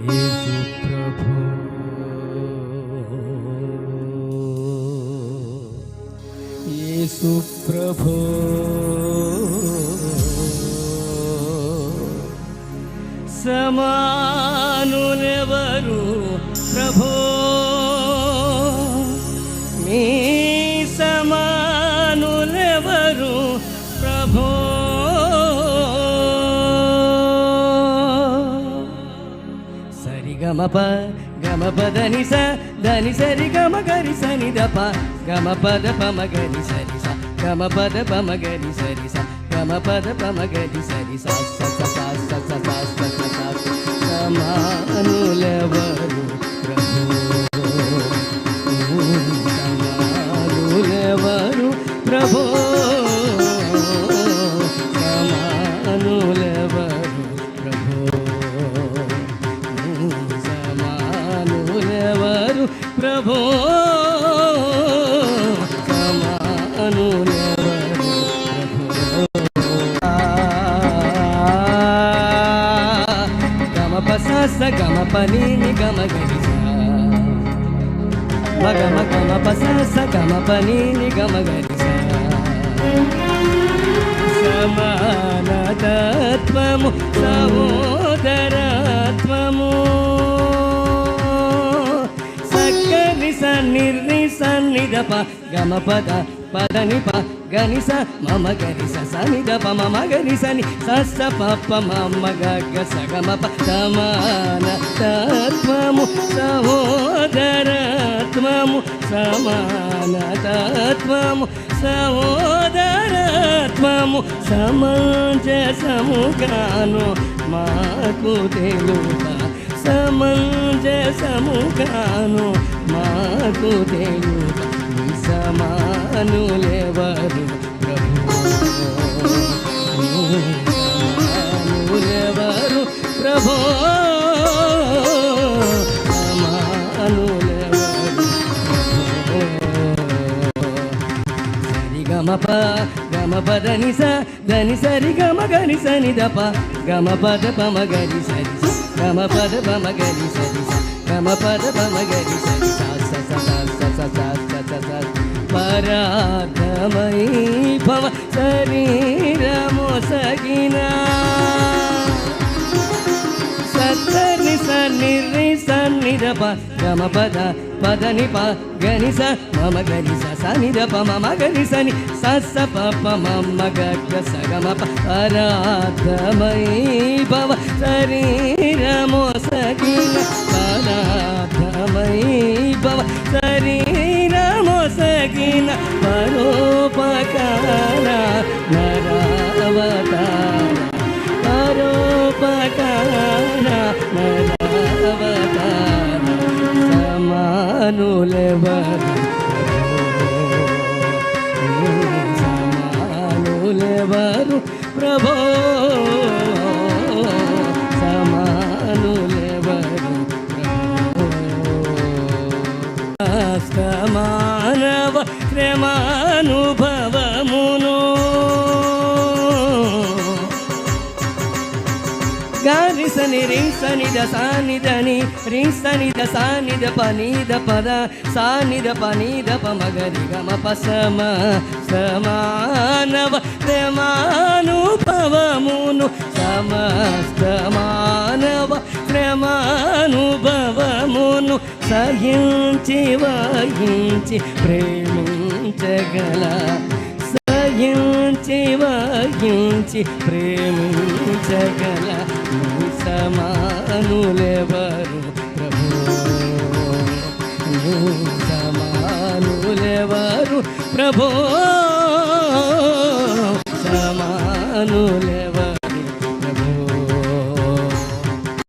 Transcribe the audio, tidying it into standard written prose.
యేసు ప్రభు యేసు ప్రభు సమానులెవరు ప్రభు మీ సమానులెవరు ప్రభు గమప గమప దని స దని సరి గమ గరి సని దప గమ పద పమ గరి సరి స గమ పద పమ గరి సరి స గమ పద పమ గరి సరి స స స స స స స స సమానులెవరు ప్రభు సమానులెవరు ప్రభు సమానులెవరు ప్రభు ప్రభు సమానులెవరు గమ పస గమ పని గమ గరి గమ గమ పస గమ పని గమ గరి సమానతత్వము సహోదరత్వము నిర్ని సన్నిధప గమ పద పదని ప గని స మమ గరి స సనిధప మమ గరి సని సస్స పప్ప మమ గగ స గమ ప సమాన తత్వము సహోదరత్వము సమాన తత్వము సహోదరత్వము సమంజసముగాను మాకు తెలుప సమంజసముగాను మాకు తెలుప సమానులెవరు ప్రభు సమానులెవరు ప్రభు సమానులెవరు సరి గమ ప గమ పదని స దని సరి గమ గని సని దప గమ పద పమ గరి సరి గమ పద పమ గరి సరి గమ పద పమ గరి సరి స స స స స స స పరాధమై భవ శరీరము సగినా సత్తని సన్నిర్ని సన్నిధప గమ పద పదని ప గని స మమ గరి స సనిధప మమ గరి సని సస్స పప మమ గగ స గమ ప పరాధమై భవ శరీరము సగినా పరాధమై భవ శరీరము సగిన పరోపకార నరావతార పరోపకార నరావతార సమానులెవరు సమానులెవరు ప్రభు సమానులెవరు మానవ శ్రమానుభవమును గారి సని రింసని ద సానిదని రింసని ద సానిద పనిద పద సానిద పనిద పమగరి గమ పసమ సమానవ శ్రమానుభవమును సమస్త మానవ శ్రమానుభవమును సహించి వహించి ప్రేమించగల సహించి వహించి ప్రేమించగల సమానులెవరు ప్రభు సమానులెవరు ప్రభు సమానులెవరు